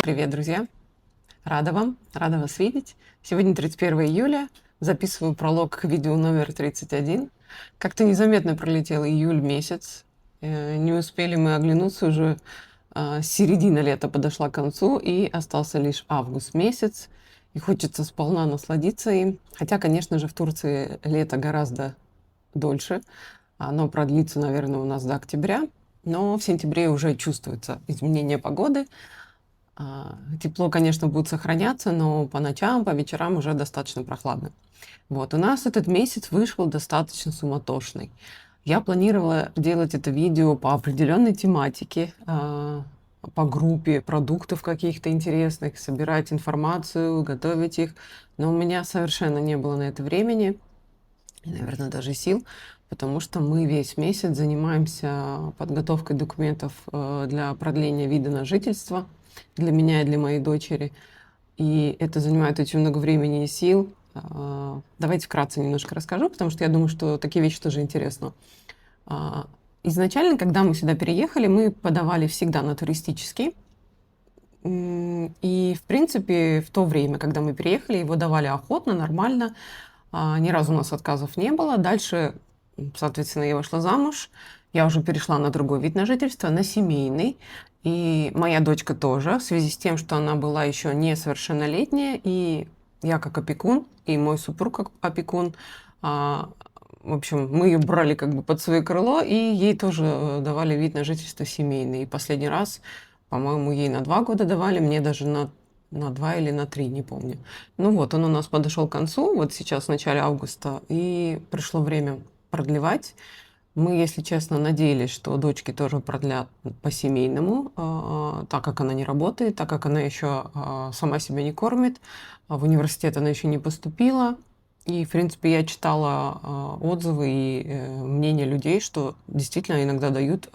Привет, друзья! Рада вас видеть. Сегодня 31 июля, записываю пролог к видео номер 31. Как-то незаметно пролетел июль месяц, не успели мы оглянуться, уже середина лета подошла к концу, и остался лишь август месяц, и хочется сполна насладиться им. Хотя, конечно же, в Турции лето гораздо дольше, оно продлится, наверное, у нас до октября, но в сентябре уже чувствуется изменение погоды. Тепло, конечно, будет сохраняться, но по ночам, по вечерам уже достаточно прохладно. Вот, у нас этот месяц вышел достаточно суматошный. Я планировала делать это видео по определенной тематике, по группе продуктов каких-то интересных, собирать информацию, готовить их. Но у меня совершенно не было на это времени, и, наверное, даже сил, потому что мы весь месяц занимаемся подготовкой документов для продления вида на жительство для меня и для моей дочери. И это занимает очень много времени и сил. Давайте вкратце немножко расскажу, потому что я думаю, что такие вещи тоже интересны. Изначально, когда мы сюда переехали, мы подавали всегда на туристический. И, в принципе, в то время, когда мы переехали, его давали охотно, нормально. Ни разу у нас отказов не было. Дальше, соответственно, я вышла замуж. Я уже перешла на другой вид на жительство, на семейный. И моя дочка тоже, в связи с тем, что она была еще несовершеннолетняя, и я как опекун, и мой супруг как опекун, в общем, мы ее брали как бы под свое крыло, и ей тоже давали вид на жительство семейный. И последний раз, по-моему, ей на 2 года давали, мне даже на 2 или на 3, не помню. Ну вот, он у нас подошел к концу, вот сейчас в начале августа, и пришло время продлевать. Мы, если честно, надеялись, что дочки тоже продлят по-семейному, так как она не работает, так как она еще сама себя не кормит, в университет она еще не поступила. И, в принципе, я читала отзывы и мнения людей, что действительно иногда дают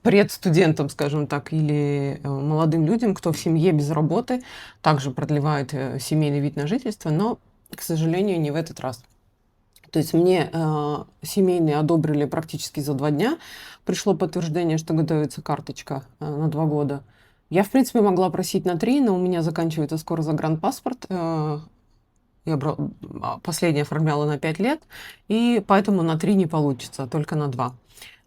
предстудентам, скажем так, или молодым людям, кто в семье без работы, также продлевают семейный вид на жительство, но, к сожалению, не в этот раз. То есть мне семейные одобрили практически за 2 дня. Пришло подтверждение, что готовится карточка на 2 года. Я, в принципе, могла просить на 3, но у меня заканчивается скоро загранпаспорт. Последний оформляла на 5 лет, и поэтому на 3 не получится, только на 2.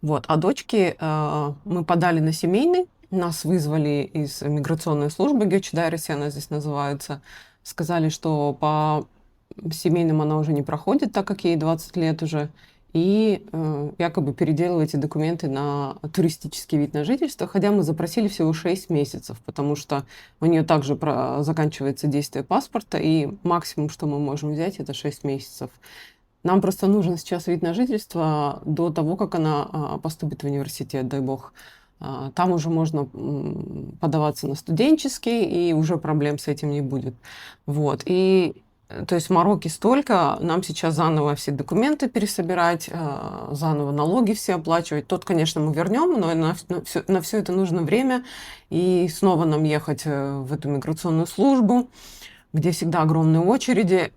Вот. А дочки мы подали на семейный. Нас вызвали из миграционной службы, Göçdaireси она здесь называется. Сказали, что по семейным она уже не проходит, так как ей 20 лет уже, и якобы переделала эти документы на туристический вид на жительство, хотя мы запросили всего 6 месяцев, потому что у нее также заканчивается действие паспорта, и максимум, что мы можем взять, это 6 месяцев. Нам просто нужен сейчас вид на жительство до того, как она поступит в университет, дай бог. Там уже можно подаваться на студенческий, и уже проблем с этим не будет. Вот. И то есть мороки столько, нам сейчас заново все документы пересобирать, заново налоги все оплачивать. Тот, конечно, мы вернем, но на все это нужно время. И снова нам ехать в эту миграционную службу, где всегда огромные очереди.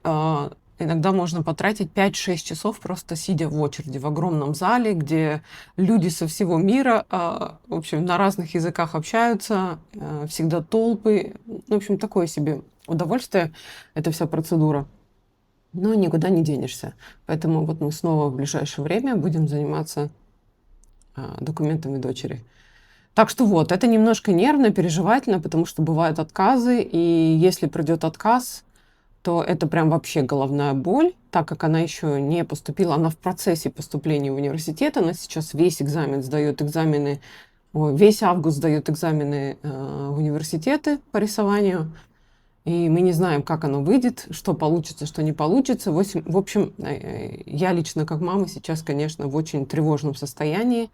Иногда можно потратить 5-6 часов, просто сидя в очереди в огромном зале, где люди со всего мира, в общем, на разных языках общаются, всегда толпы. В общем, такое себе удовольствие, эта вся процедура. Но никуда не денешься. Поэтому вот мы снова в ближайшее время будем заниматься документами дочери. Так что вот, это немножко нервно, переживательно, потому что бывают отказы, и если придет отказ, то это прям вообще головная боль, так как она еще не поступила, она в процессе поступления в университет, она сейчас весь экзамен сдает экзамены, весь август сдает экзамены в университеты по рисованию, и мы не знаем, как оно выйдет, что получится, что не получится. В общем, я лично как мама сейчас, конечно, в очень тревожном состоянии.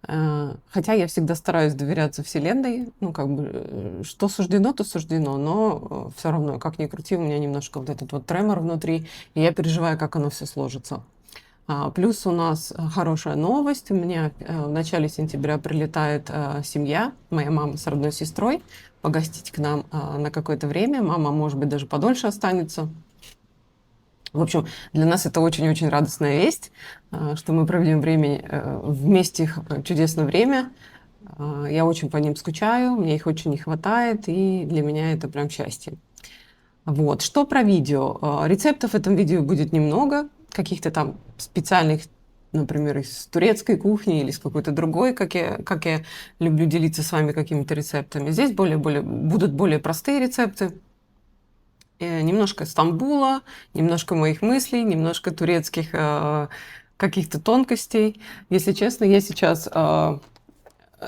Хотя я всегда стараюсь доверяться Вселенной, ну, как бы, что суждено, то суждено, но все равно, как ни крути, у меня немножко вот этот вот тремор внутри, и я переживаю, как оно все сложится. Плюс у нас хорошая новость. У меня в начале сентября прилетает семья, моя мама с родной сестрой, погостить к нам на какое-то время. Мама, может быть, даже подольше останется. В общем, для нас это очень-очень радостная весть, что мы проведем вместе чудесное время. Я очень по ним скучаю, мне их очень не хватает, и для меня это прям счастье. Вот. Что про видео? Рецептов в этом видео будет немного, каких-то там специальных, например, из турецкой кухни или из какой-то другой, как я люблю делиться с вами какими-то рецептами. Здесь будут более простые рецепты. Немножко Стамбула, немножко моих мыслей, немножко турецких каких-то тонкостей. Если честно, я сейчас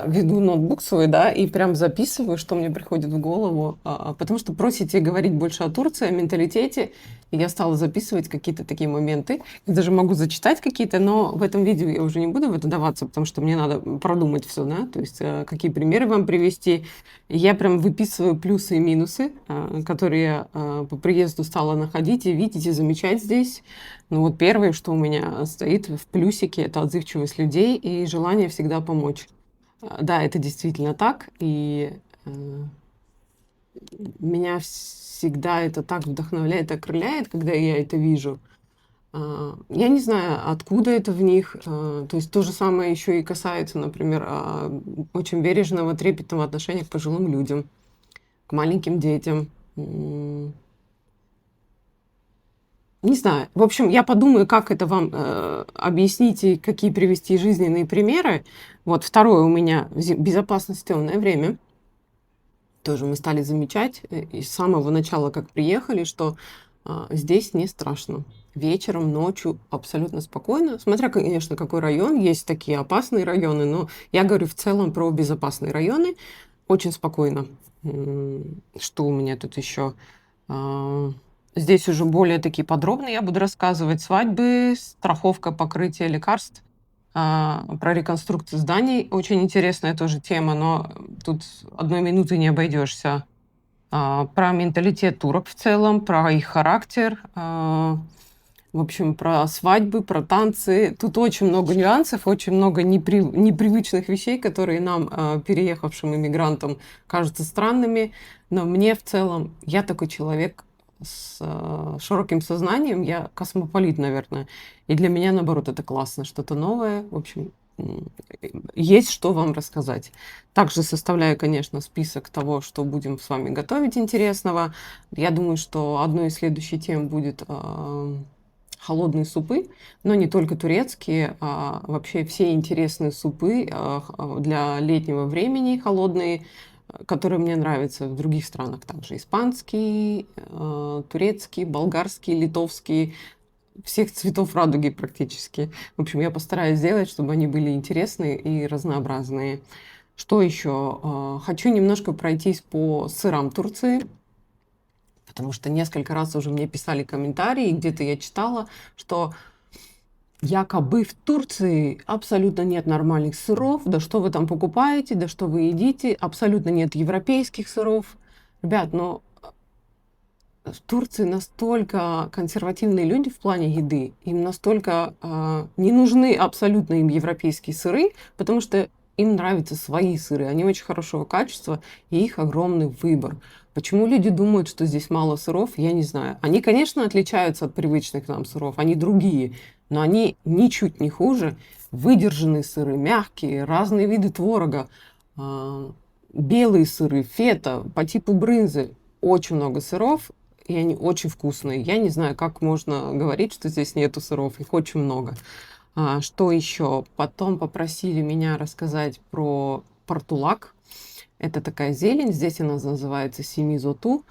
веду ноутбук свой, да, и прям записываю, что мне приходит в голову, потому что просите говорить больше о Турции, о менталитете, и я стала записывать какие-то такие моменты. Я даже могу зачитать какие-то, но в этом видео я уже не буду в это даваться, потому что мне надо продумать все, да, то есть какие примеры вам привести. Я прям выписываю плюсы и минусы, которые я по приезду стала находить и видеть, и замечать здесь. Ну вот первое, что у меня стоит в плюсике, это отзывчивость людей и желание всегда помочь. Да, это действительно так, и меня всегда это так вдохновляет, окрыляет, когда я это вижу. Я не знаю, откуда это в них. То есть то же самое еще и касается, например, очень бережного, трепетного отношения к пожилым людям, к маленьким детям. Не знаю. В общем, я подумаю, как это вам объяснить и какие привести жизненные примеры. Вот второе у меня безопасность в темное время. Тоже мы стали замечать и с самого начала, как приехали, что здесь не страшно. Вечером, ночью абсолютно спокойно. Смотря, конечно, какой район. Есть такие опасные районы, но я говорю в целом про безопасные районы. Очень спокойно. Что у меня тут еще? Здесь уже более такие подробные я буду рассказывать. Свадьбы, страховка покрытия лекарств, про реконструкцию зданий. Очень интересная тоже тема, но тут одной минуты не обойдешься. Про менталитет турок в целом, про их характер. В общем, про свадьбы, про танцы. Тут очень много нюансов, очень много непривычных вещей, которые нам, переехавшим иммигрантам, кажутся странными. Но мне в целом, я такой человек с широким сознанием, я космополит, наверное. И для меня, наоборот, это классно, что-то новое. В общем, есть что вам рассказать. Также составляю, конечно, список того, что будем с вами готовить интересного. Я думаю, что одной из следующих тем будет холодные супы, но не только турецкие, а вообще все интересные супы для летнего времени холодные, которые мне нравятся в других странах также. Испанский, турецкий, болгарский, литовский, всех цветов радуги практически. В общем, я постараюсь сделать, чтобы они были интересные и разнообразные. Что еще? Хочу немножко пройтись по сырам Турции, потому что несколько раз уже мне писали комментарии, где-то я читала, что якобы в Турции абсолютно нет нормальных сыров, да что вы там покупаете, да что вы едите, абсолютно нет европейских сыров. Ребят, но в Турции настолько консервативные люди в плане еды, им настолько не нужны абсолютно им европейские сыры, потому что им нравятся свои сыры, они очень хорошего качества, и их огромный выбор. Почему люди думают, что здесь мало сыров, я не знаю. Они, конечно, отличаются от привычных нам сыров, они другие, но они ничуть не хуже. Выдержанные сыры, мягкие, разные виды творога, белые сыры, фета по типу брынзы. Очень много сыров, и они очень вкусные. Я не знаю, как можно говорить, что здесь нету сыров, их очень много. Что еще? Потом попросили меня рассказать про портулак. Это такая зелень, здесь она называется семизоту.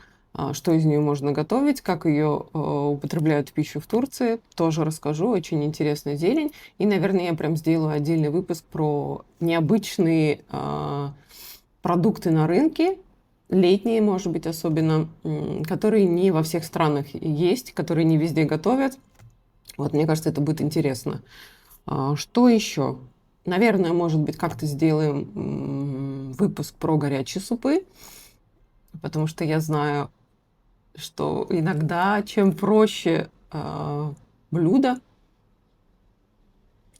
Что из нее можно готовить, как ее употребляют в пищу в Турции, тоже расскажу. Очень интересная зелень. И, наверное, я прям сделаю отдельный выпуск про необычные продукты на рынке, летние, может быть, особенно, которые не во всех странах есть, которые не везде готовят. Вот, мне кажется, это будет интересно. Что еще? Наверное, может быть, как-то сделаем выпуск про горячие супы, потому что я знаю, что иногда чем проще блюдо,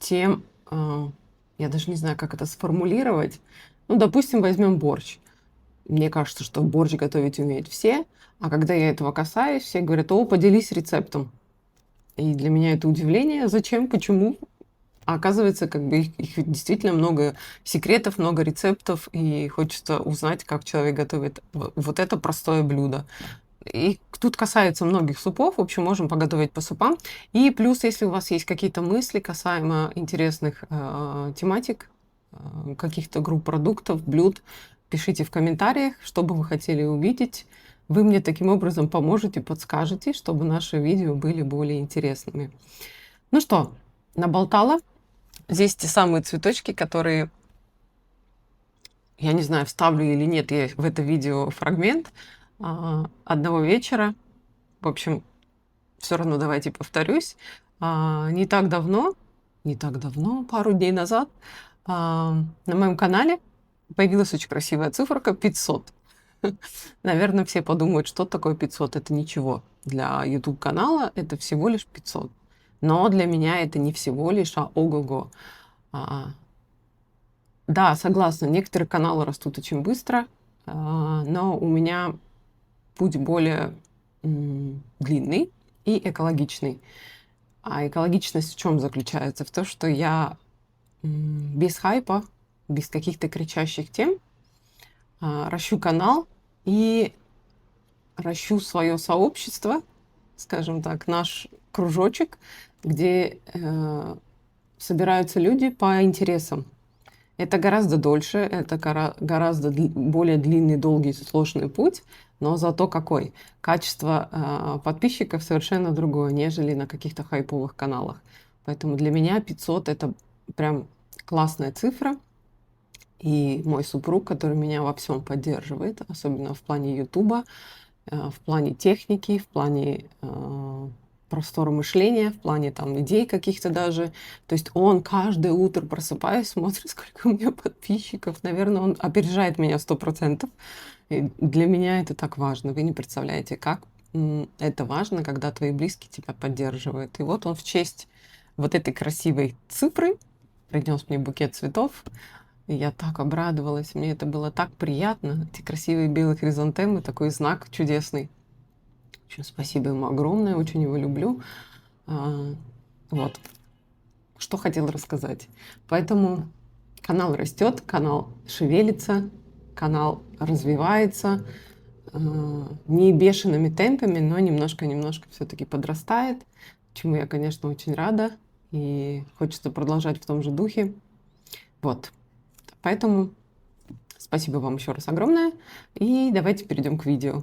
тем, я даже не знаю, как это сформулировать. Ну, допустим, возьмем борщ. Мне кажется, что борщ готовить умеют все, а когда я этого касаюсь, все говорят: о, поделись рецептом. И для меня это удивление, зачем, почему. А оказывается, как бы их действительно много секретов, много рецептов, и хочется узнать, как человек готовит вот это простое блюдо. И тут касается многих супов, в общем, можем поготовить по супам. И плюс, если у вас есть какие-то мысли касаемо интересных тематик, каких-то групп продуктов, блюд, пишите в комментариях, что бы вы хотели увидеть. Вы мне таким образом поможете, подскажете, чтобы наши видео были более интересными. Ну что, наболтала? Здесь те самые цветочки, которые, я не знаю, вставлю или нет я в это видео фрагмент одного вечера. В общем, все равно давайте повторюсь. Не так давно, пару дней назад, на моем канале появилась очень красивая циферка 500. Наверное, все подумают, что такое 500. Это ничего. Для YouTube-канала это всего лишь 500. Но для меня это не всего лишь, а ого-го. Да, согласна, некоторые каналы растут очень быстро, но у меня путь более длинный и экологичный. А экологичность в чем заключается? В том, что я без хайпа, без каких-то кричащих тем ращу канал и ращу свое сообщество, скажем так, наш кружочек, где собираются люди по интересам. Это гораздо дольше, это гораздо более длинный, долгий, сложный путь, но зато какой. Качество подписчиков совершенно другое, нежели на каких-то хайповых каналах. Поэтому для меня 500 это прям классная цифра. И мой супруг, который меня во всем поддерживает, особенно в плане Ютуба, в плане техники, в плане простора мышления, в плане там идей каких-то даже. То есть он каждое утро, просыпаясь, смотрит, сколько у меня подписчиков. Наверное, он опережает меня 100%. И для меня это так важно. Вы не представляете, как это важно, когда твои близкие тебя поддерживают. И вот он в честь вот этой красивой цифры принес мне букет цветов. И я так обрадовалась, мне это было так приятно. Эти красивые белые хризантемы, такой знак чудесный. В общем, спасибо ему огромное, очень его люблю. Вот, что хотела рассказать. Поэтому канал растет, канал шевелится, канал развивается. Не бешеными темпами, но немножко все-таки подрастает, чему я, конечно, очень рада. И хочется продолжать в том же духе. Вот. Поэтому спасибо вам еще раз огромное. И давайте перейдем к видео.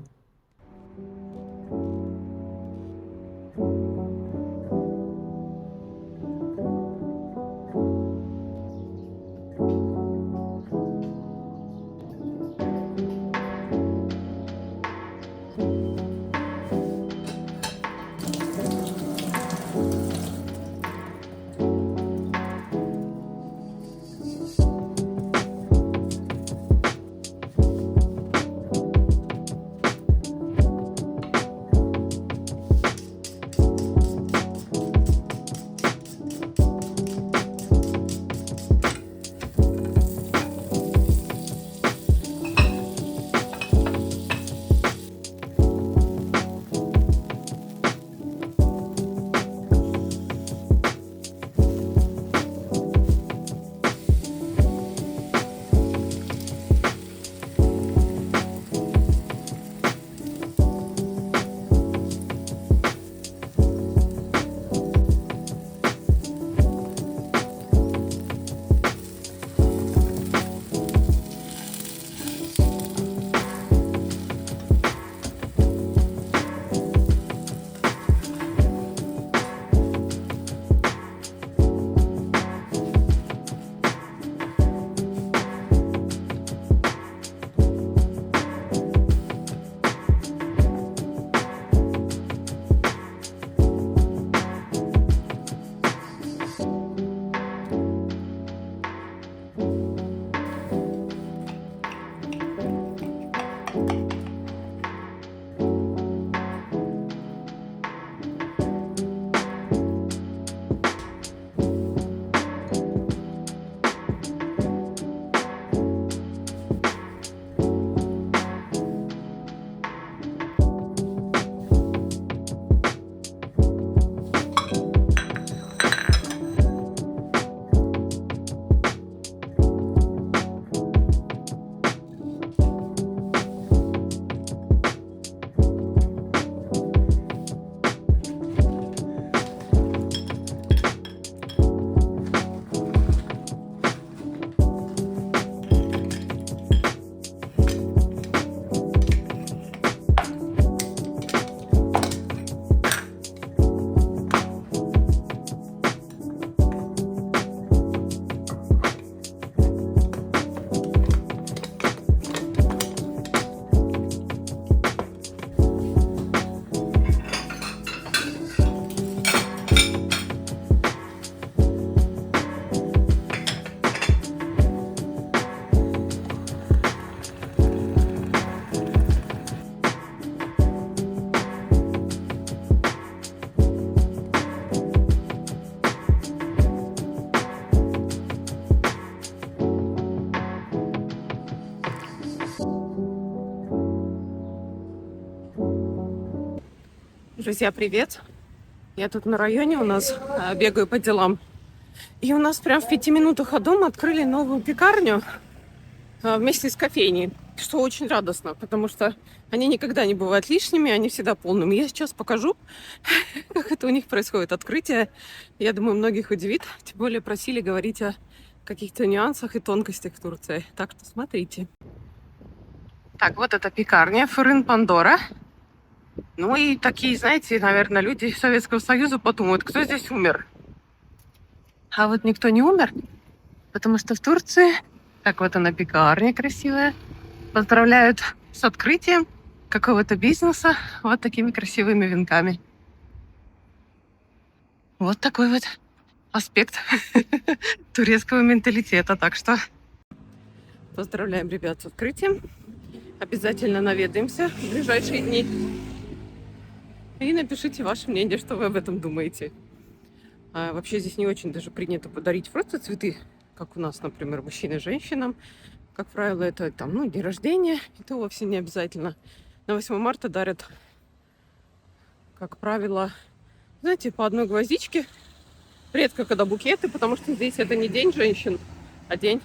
Друзья, привет! Я тут на районе у нас бегаю по делам. И у нас прям в 5 минутах от дома открыли новую пекарню вместе с кофейней. Что очень радостно, потому что они никогда не бывают лишними, они всегда полными. Я сейчас покажу, как это у них происходит открытие. Я думаю, многих удивит. Тем более просили говорить о каких-то нюансах и тонкостях в Турции. Так что смотрите. Так, вот эта пекарня Фырын Пандора. Ну и такие, знаете, наверное, люди Советского Союза подумают, кто здесь умер. А вот никто не умер, потому что в Турции, так вот она пекарня красивая, поздравляют с открытием какого-то бизнеса вот такими красивыми венками. Вот такой вот аспект турецкого менталитета. Так что поздравляем ребят с открытием. Обязательно наведаемся в ближайшие дни. И напишите ваше мнение, что вы об этом думаете. А вообще здесь не очень даже принято подарить просто цветы, как у нас, например, мужчинам и женщинам. Как правило, это там, день рождения. Это вовсе не обязательно. На 8 марта дарят, как правило, знаете, по одной гвоздичке. Редко когда букеты, потому что здесь это не день женщин, а день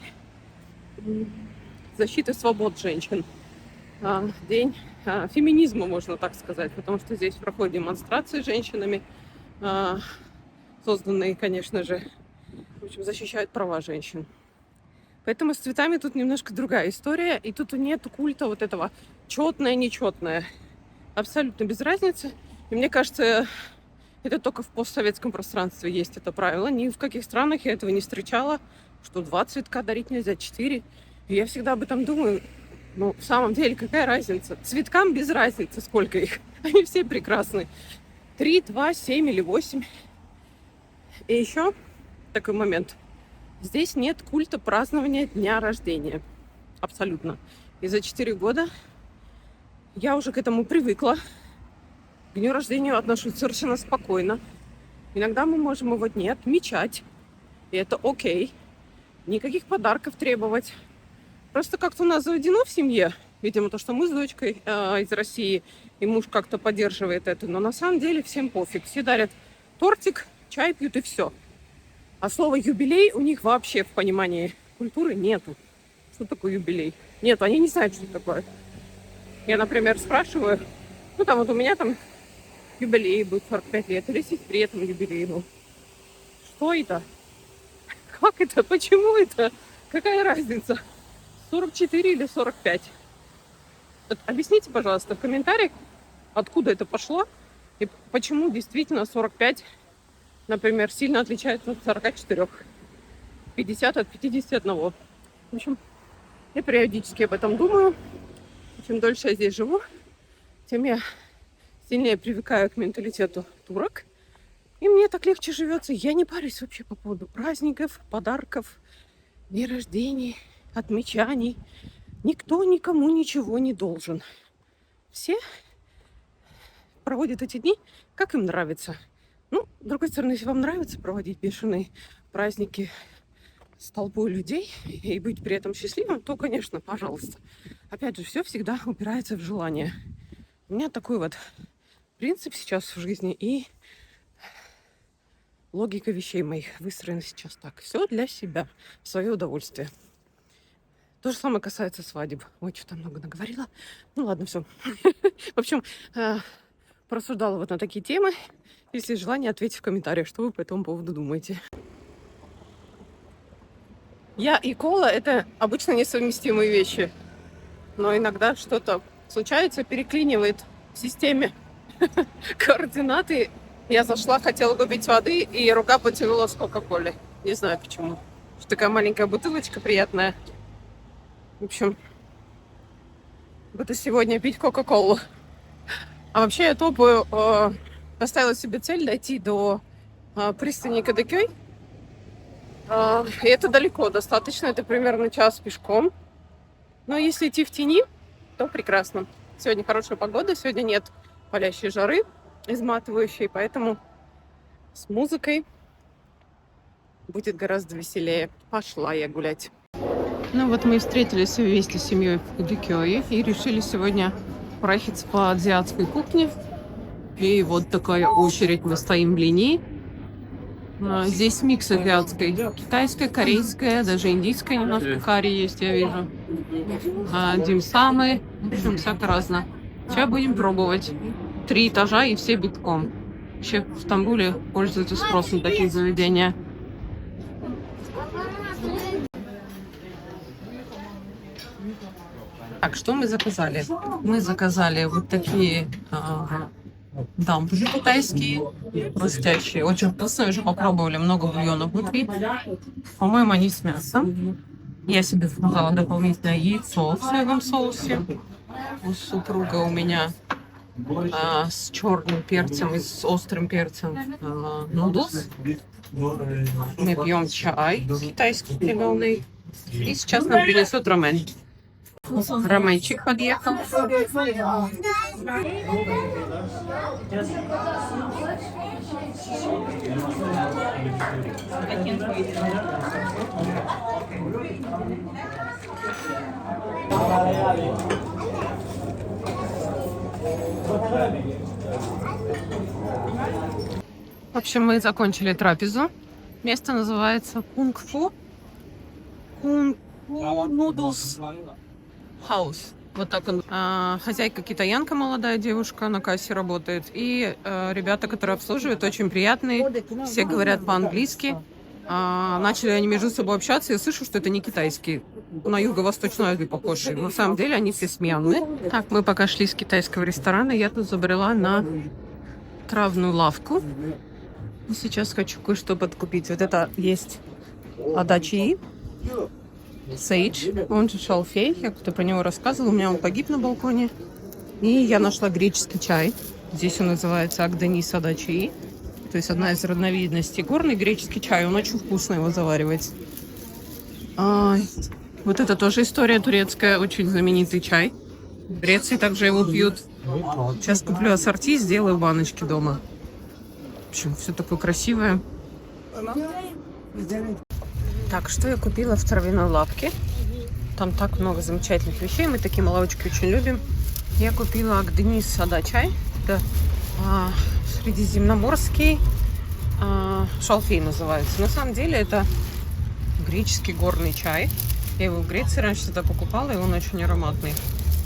защиты свобод женщин. День феминизма, можно так сказать, потому что здесь проходят демонстрации с женщинами, созданные, конечно же, в общем, защищают права женщин. Поэтому с цветами тут немножко другая история, и тут нет культа вот этого четное, нечетное. Абсолютно без разницы. И мне кажется, это только в постсоветском пространстве есть это правило. Ни в каких странах я этого не встречала, что 2 цветка дарить нельзя, 4. И я всегда об этом думаю. В самом деле, какая разница? Цветкам без разницы, сколько их. Они все прекрасны. 3, 2, 7 или 8. И еще такой момент. Здесь нет культа празднования дня рождения. Абсолютно. И за 4 года я уже к этому привыкла. К дню рождения отношусь совершенно спокойно. Иногда мы можем его не отмечать. И это окей. Никаких подарков требовать. Просто как-то у нас заведено в семье. Видимо, то, что мы с дочкой из России, и муж как-то поддерживает это. Но на самом деле всем пофиг. Все дарят тортик, чай пьют и все. А слова юбилей у них вообще в понимании культуры нету. Что такое юбилей? Нет, они не знают, что такое. Я, например, спрашиваю, вот у меня там юбилей будет 45 лет, или сестре там юбилей был. Что это? Как это? Почему это? Какая разница? 44 или 45? Вот объясните, пожалуйста, в комментариях, откуда это пошло и почему действительно 45, например, сильно отличается от 44, 50 от 51. В общем, я периодически об этом думаю. Чем дольше я здесь живу, тем я сильнее привыкаю к менталитету турок. И мне так легче живется. Я не парюсь вообще по поводу праздников, подарков, дней рождений, отмечаний. Никто никому ничего не должен. Все проводят эти дни, как им нравится. С другой стороны, если вам нравится проводить бешеные праздники с толпой людей и быть при этом счастливым, то, конечно, пожалуйста. Опять же, все всегда упирается в желание. У меня такой вот принцип сейчас в жизни, и логика вещей моих выстроена сейчас так. Все для себя, в свое удовольствие. То же самое касается свадеб. Ой, что-то много наговорила. Ладно, все. В общем, просуждала вот на такие темы. Если есть желание, ответьте в комментариях, что вы по этому поводу думаете. Я и кола — это обычно несовместимые вещи. Но иногда что-то случается, переклинивает в системе координаты. Я зашла, хотела купить воды, и рука потянула с кока-колы. Не знаю почему. Что такая маленькая бутылочка приятная. В общем, буду сегодня пить кока-колу. А вообще я топаю, поставила себе цель дойти до пристани Кадыкёй. И это далеко достаточно, это примерно час пешком. Но если идти в тени, то прекрасно. Сегодня хорошая погода, сегодня нет палящей жары, изматывающей, поэтому с музыкой будет гораздо веселее. Пошла я гулять. Вот мы и встретились вместе с семьей в Кадыкёе и решили сегодня проехаться по азиатской кухне. И вот такая очередь, мы стоим в линии. Здесь микс азиатской. Китайская, корейская, даже индийская немножко карри есть, я вижу. Димсамы, в общем, всяко разно. Сейчас будем пробовать. 3 этажа и все битком. Вообще в Стамбуле пользуются спросом такие заведения. Так, что мы заказали? Мы заказали вот такие дампли китайские, хрустящие, очень вкусные, уже попробовали, много бульона внутри. По-моему, они с мясом. Я себе заказала дополнительное яйцо в соевом соусе. У супруга у меня с черным перцем и с острым перцем нудлс. Мы пьем чай китайский зеленый. И сейчас нам принесут рамен. Раменчик подъехал. В общем, мы закончили трапезу. Место называется Кунг-Фу. Кунг-Фу Нудлс Хаус. Вот так он. Хозяйка китаянка, молодая девушка, на кассе работает. И ребята, которые обслуживают, очень приятные. Все говорят по-английски. Начали они между собой общаться. Я слышу, что это не китайский. На юго-восточную Азию похожий. На самом деле они все смеянные. Так, мы пока шли с китайского ресторана. Я тут забрела на травную лавку. И сейчас хочу кое-что подкупить. Вот это есть адачи. Сейдж, он же шалфей, я как-то про него рассказывала, у меня он погиб на балконе. И я нашла греческий чай. Здесь он называется Акденис Адачи. То есть одна из разновидностей. Горный греческий чай, он очень вкусно его заваривать. Вот это тоже история турецкая, очень знаменитый чай. В Греции также его пьют. Сейчас куплю ассорти, сделаю баночки дома. В общем, все такое красивое. Так, что я купила в травяной лавке? Там так много замечательных вещей. Мы такие молочки очень любим. Я купила Акденис Сада чай. Это средиземноморский шалфей называется. На самом деле это греческий горный чай. Я его в Греции раньше всегда покупала, и он очень ароматный.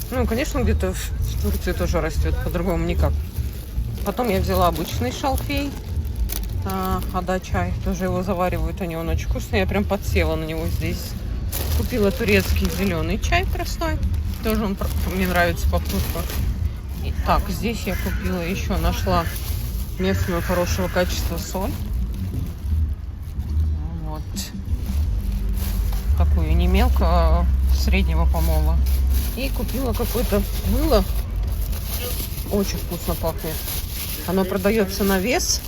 Ну, конечно, где-то в Турции тоже растет, по-другому никак. Потом я взяла обычный шалфей. Ада-чай. Тоже его заваривают, он очень вкусный. Я прям подсела на него здесь. Купила турецкий зеленый чай простой. Тоже он мне нравится по вкусу. И так, здесь я купила еще, нашла местную хорошего качества соль. Вот. Такую не мелко, а среднего помола. И купила какое-то мыло. Очень вкусно пахнет. Оно продается на вес.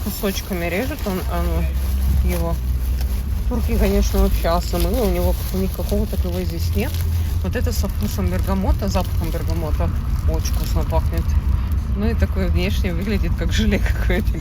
Кусочками режет оно его. Турки, конечно, вообще ас на мыло. У них какого-то такого здесь нет. Вот это со вкусом бергамота, запахом бергамота. Очень вкусно пахнет. Ну и такое внешне выглядит как желе какое-то.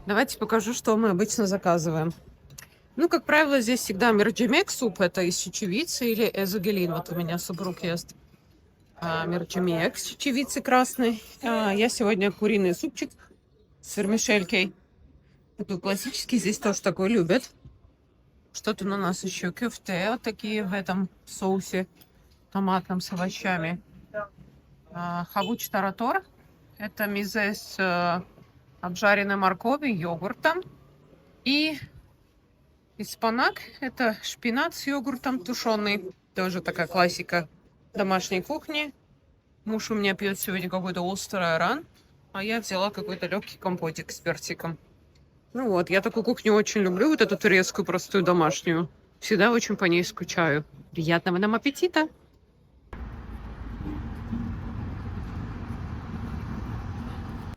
Давайте покажу, что мы обычно заказываем. Ну, как правило, здесь всегда мерджимек суп. Это из чечевицы или эзогелин. Вот у меня супруг ест мерджимек с чечевицей красной. Я сегодня куриный супчик с вермишелькой. Такой классический. Здесь тоже такой любят. Что тут у нас еще? Кюфте вот такие в этом соусе томатном с овощами. Хавуч таратор. Это мизе с обжаренной морковью, йогуртом. И испанак. Это шпинат с йогуртом тушеный. Тоже такая классика домашней кухни. Муж у меня пьет сегодня какой-то острый айран, а я взяла какой-то легкий компотик с персиком. Ну вот, я такую кухню очень люблю, вот эту турецкую простую домашнюю. Всегда очень по ней скучаю. Приятного нам аппетита!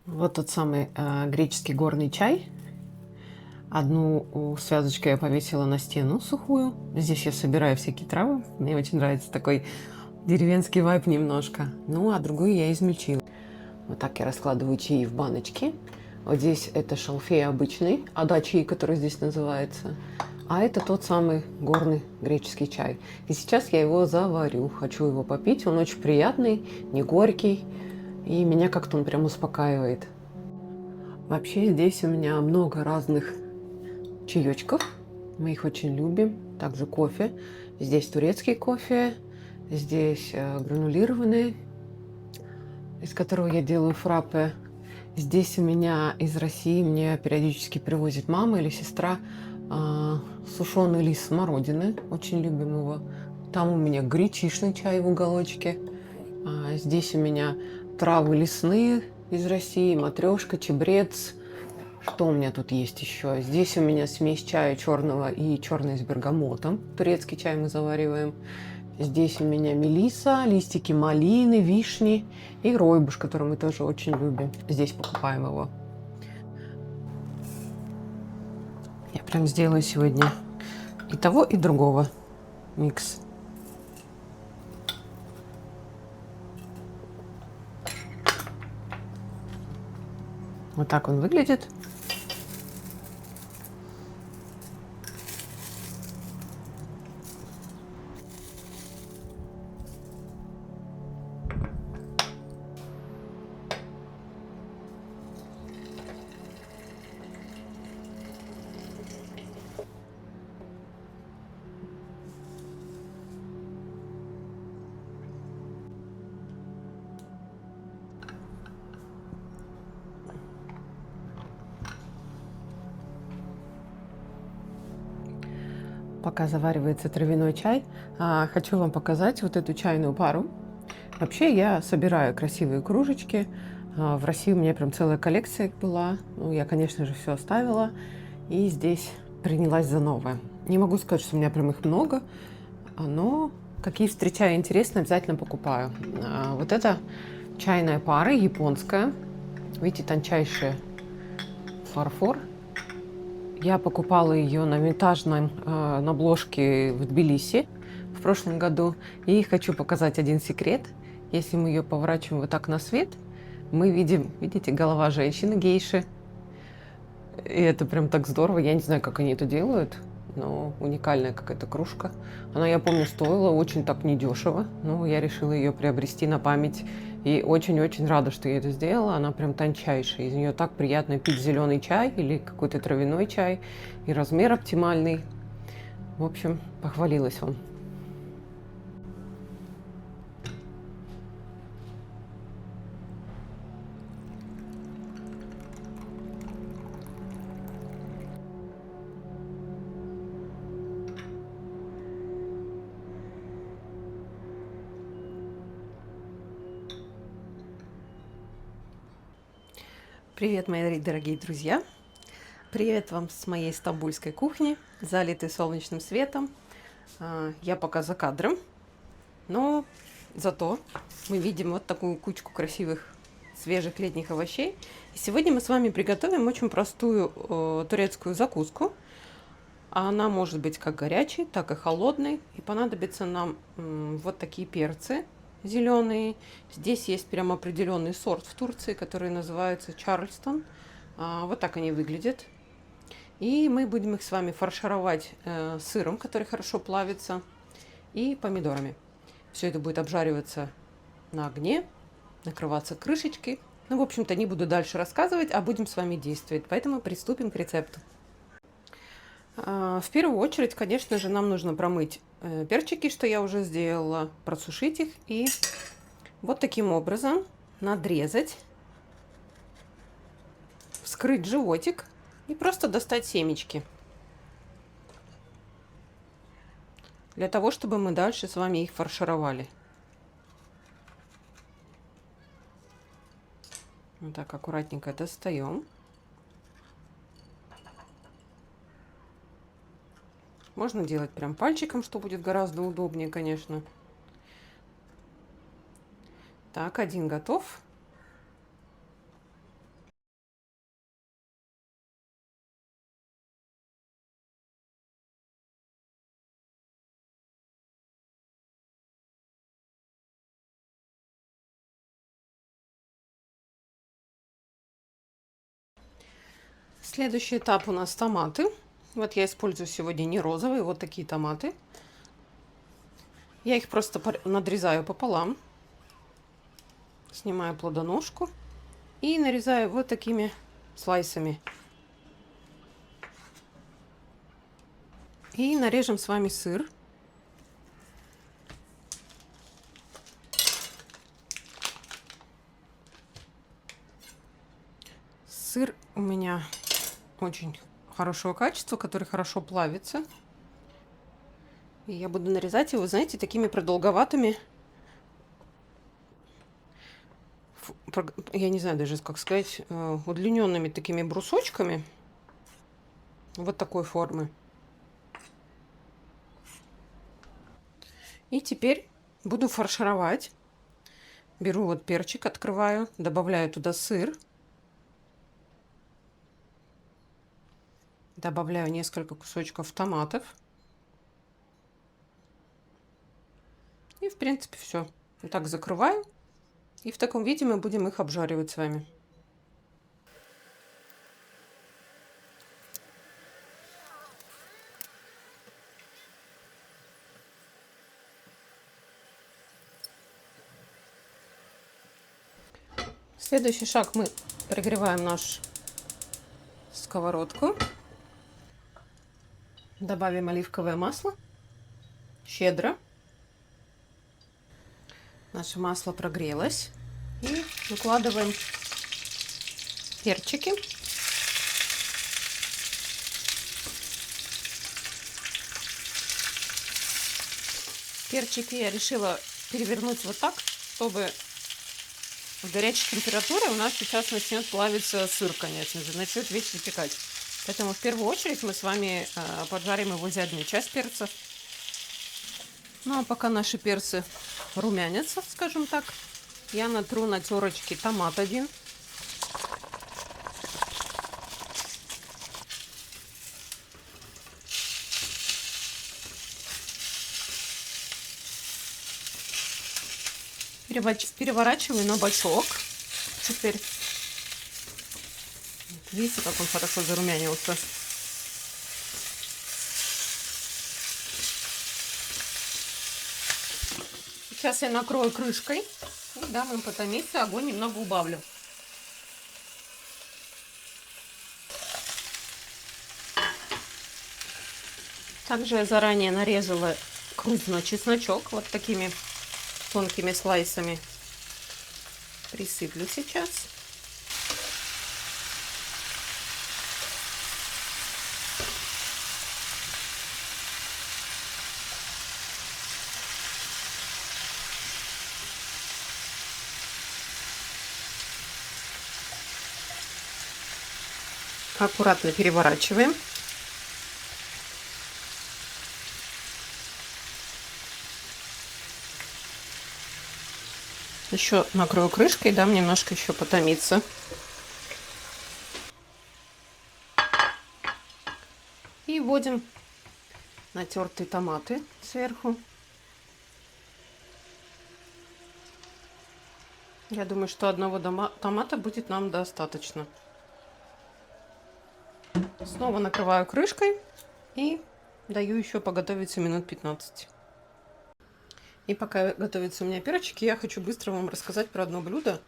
Вот тот самый греческий горный чай. Одну связочку я повесила на стену сухую. Здесь я собираю всякие травы. Мне очень нравится такой деревенский вайб немножко. Ну, а другую я измельчила. Вот так я раскладываю чаи в баночки. Вот здесь это шалфей обычный, чай, который здесь называется. А это тот самый горный греческий чай. И сейчас я его заварю. Хочу его попить. Он очень приятный, не горький. И меня как-то он прям успокаивает. Вообще здесь у меня много разных чаечков. Мы их очень любим. Также кофе. Здесь турецкий кофе. Здесь гранулированный, из которого я делаю фраппе. Здесь у меня из России мне периодически привозит мама или сестра сушеный лист смородины. Очень любим его. Там у меня гречишный чай в уголочке. Здесь у меня травы лесные из России. Матрешка, чебрец. Что у меня тут есть еще? Здесь у меня смесь чая черного и черный с бергамотом. Турецкий чай мы завариваем. Здесь у меня мелиса, листики малины, вишни и ройбуш, который мы тоже очень любим. Здесь покупаем его. Я прям сделаю сегодня и того, и другого микс. Вот так он выглядит. Пока заваривается травяной чай, хочу вам показать вот эту чайную пару. Вообще я собираю красивые кружечки. В России у меня прям целая коллекция их была. Ну, я, конечно же, все оставила. И здесь принялась за новое. Не могу сказать, что у меня прям их много, но какие встречаю интересные, обязательно покупаю. Вот эта чайная пара японская. Видите, тончайший фарфор. Я покупала ее на винтажном на обложке в Тбилиси в прошлом году. И хочу показать один секрет. Если мы ее поворачиваем вот так на свет, мы видим, видите, голова женщины гейши. И это прям так здорово. Я не знаю, как они это делают, но уникальная какая-то кружка. Она, я помню, стоила очень так недешево. Но я решила ее приобрести на память. И очень-очень рада, что я это сделала. Она прям тончайшая. Из нее так приятно пить зеленый чай или какой-то травяной чай. И размер оптимальный. В общем, похвалилась вам. Привет, мои дорогие друзья! Привет вам с моей стамбульской кухни, залитой солнечным светом. Я пока за кадром, но зато мы видим вот такую кучку красивых свежих летних овощей. И сегодня мы с вами приготовим очень простую турецкую закуску. Она может быть как горячей, так и холодной. И понадобится нам вот такие перцы зеленые. Здесь есть прям определенный сорт в Турции, который называется Чарльстон. Вот так они выглядят. И мы будем их с вами фаршировать сыром, который хорошо плавится, и помидорами. Все это будет обжариваться на огне, накрываться крышечкой. Ну, в общем-то, не буду дальше рассказывать, а будем с вами действовать. Поэтому приступим к рецепту. В первую очередь, конечно же, нам нужно промыть перчики, что я уже сделала, просушить их и вот таким образом надрезать, вскрыть животик и просто достать семечки. Для того, чтобы мы дальше с вами их фаршировали. Вот так аккуратненько достаем. Можно делать прям пальчиком, что будет гораздо удобнее, конечно. Так, один готов. Следующий этап у нас томаты. Вот я использую сегодня не розовые, вот такие томаты. Я их просто надрезаю пополам, снимаю плодоножку и нарезаю вот такими слайсами. И нарежем с вами сыр. Сыр у меня очень хорошего качества, который хорошо плавится. И я буду нарезать его, знаете, такими продолговатыми, я не знаю даже, как сказать, удлиненными такими брусочками. Вот такой формы. И теперь буду фаршировать. Беру вот перчик, открываю, добавляю туда сыр. Добавляю несколько кусочков томатов. И, в принципе, все. Вот так закрываю. И в таком виде мы будем их обжаривать с вами. Следующий шаг: мы прогреваем нашу сковородку. Добавим оливковое масло. Щедро. Наше масло прогрелось. И выкладываем перчики. Перчики я решила перевернуть вот так, чтобы в горячей температуре у нас сейчас начнет плавиться сыр, конечно же, начнет весь выпекать. Поэтому в первую очередь мы с вами поджарим его заднюю часть перца. Ну а пока наши перцы румянятся, скажем так, я натру на терочке томат один. Переворачиваю на бочок. Теперь видите, как он хорошо зарумянился. Сейчас я накрою крышкой и дам им потомиться, огонь немного убавлю. Также я заранее нарезала крупно чесночок вот такими тонкими слайсами. Присыплю сейчас. Аккуратно переворачиваем. Еще накрою крышкой, дам немножко еще потомиться. И вводим натертые томаты сверху. Я думаю, что одного томата будет нам достаточно. Снова накрываю крышкой и даю еще поготовиться минут 15. И пока готовятся у меня перчики, я хочу быстро вам рассказать про одно блюдо.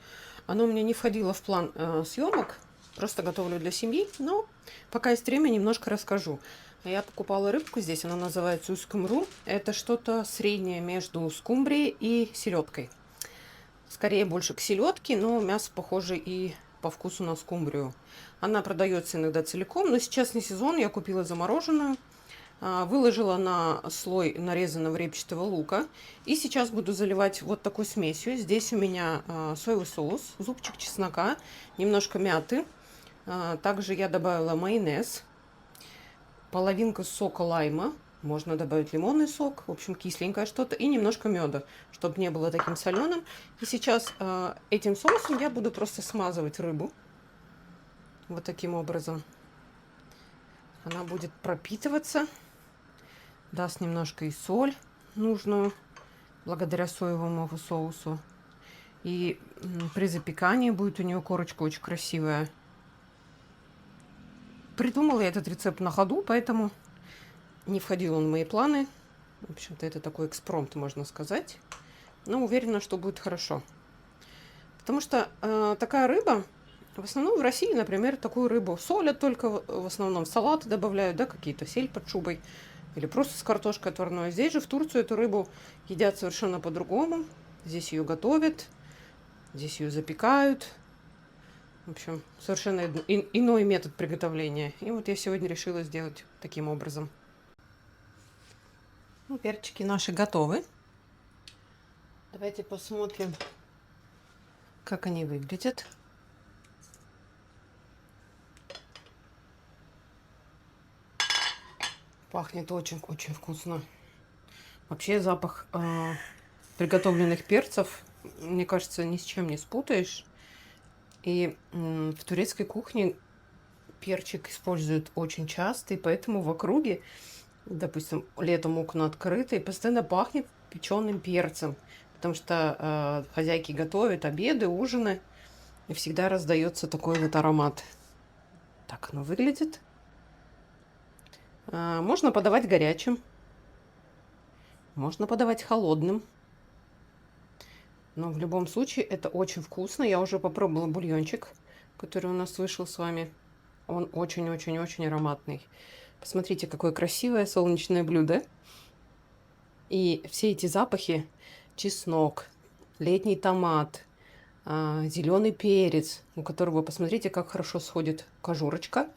Оно у меня не входило в план съемок, просто готовлю для семьи, но пока есть время, немножко расскажу. Я покупала рыбку здесь, она называется уйскумру. Это что-то среднее между скумбрией и селедкой. Скорее больше к селедке, но мясо похоже и по вкусу на скумбрию. Она продается иногда целиком, но сейчас не сезон, я купила замороженную. Выложила на слой нарезанного репчатого лука. И сейчас буду заливать вот такой смесью. Здесь у меня соевый соус, зубчик чеснока, немножко мяты. Также я добавила майонез, половинка сока лайма. Можно добавить лимонный сок, в общем, кисленькое что-то. И немножко меда, чтобы не было таким соленым. И сейчас этим соусом я буду просто смазывать рыбу. Вот таким образом. Она будет пропитываться. Даст немножко и соль нужную, благодаря соевому соусу. И при запекании будет у нее корочка очень красивая. Придумала я этот рецепт на ходу, поэтому не входил он в мои планы. В общем-то, это такой экспромт, можно сказать. Но уверена, что будет хорошо. Потому что такая рыба, в основном в России, например, такую рыбу солят только в основном салаты добавляют, да, какие-то сель под шубой. Или просто с картошкой отварной. Здесь же в Турцию эту рыбу едят совершенно по-другому. Здесь ее готовят, здесь ее запекают. В общем, совершенно иной метод приготовления. И вот я сегодня решила сделать таким образом. Ну, перчики наши готовы. Давайте посмотрим, как они выглядят. Пахнет очень-очень вкусно. Вообще запах приготовленных перцев, мне кажется, ни с чем не спутаешь. И в турецкой кухне перчик используют очень часто, и поэтому в округе, допустим, летом окна открыты, и постоянно пахнет печеным перцем. Потому что хозяйки готовят обеды, ужины, и всегда раздается такой вот аромат. Так оно выглядит. Можно подавать горячим, можно подавать холодным. Но в любом случае это очень вкусно. Я уже попробовала бульончик, который у нас вышел с вами. Он очень-очень-очень ароматный. Посмотрите, какое красивое солнечное блюдо. И все эти запахи: чеснок, летний томат, зеленый перец, у которого, посмотрите, как хорошо сходит кожурочка.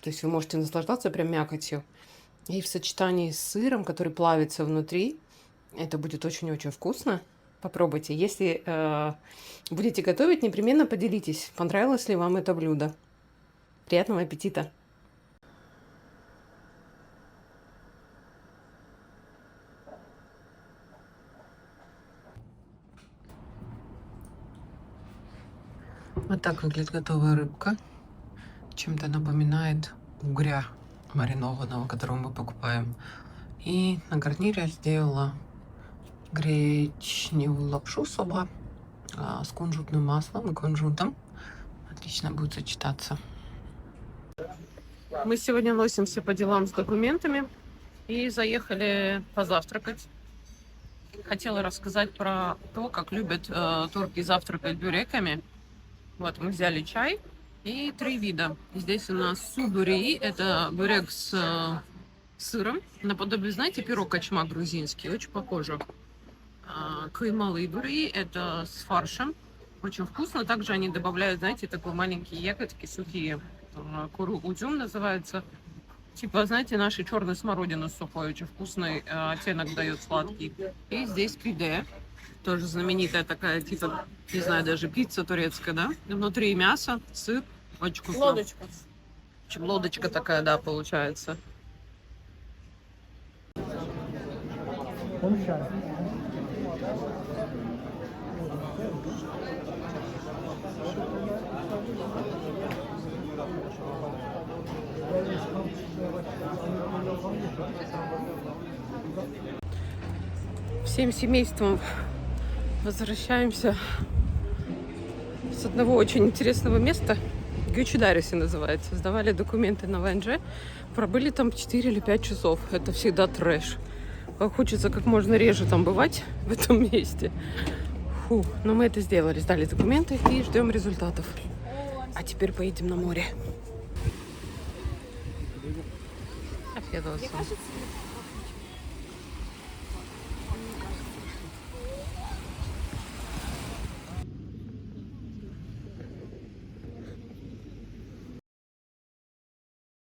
То есть вы можете наслаждаться прям мякотью. И в сочетании с сыром, который плавится внутри, это будет очень-очень вкусно. Попробуйте. Если будете готовить, непременно поделитесь, понравилось ли вам это блюдо. Приятного аппетита! Вот так выглядит готовая рыбка. Чем-то напоминает угря маринованного, которого мы покупаем. И на гарнире я сделала гречневую лапшу соба с кунжутным маслом и кунжутом. Отлично будет сочетаться. Мы сегодня носимся по делам с документами и заехали позавтракать. Хотела рассказать про то, как любят турки завтракать бюреками. Вот, мы взяли чай и 3 вида. Здесь у нас су-бюреи, это бюрек с сыром, наподобие, знаете, пирог качма грузинский, очень похоже. Каймалы бюреи, это с фаршем, очень вкусно. Также они добавляют, знаете, такие маленькие ягодки сухие, куру удюм называется. Типа, знаете, наши черной смородины сухой, очень вкусный оттенок дает, сладкий. И здесь пиде, тоже знаменитая такая, типа, не знаю, даже пицца турецкая, да? Внутри мясо, сыр, очень вкусно. Лодочка. В общем, лодочка такая, да, получается. Всем семейством возвращаемся с одного очень интересного места, Гючидариси называется. Сдавали документы на ВНЖ. Пробыли там 4 или 5 часов. Это всегда трэш. Хочется как можно реже там бывать в этом месте. Фу. Но мы это сделали. Сдали документы и ждем результатов. А теперь поедем на море.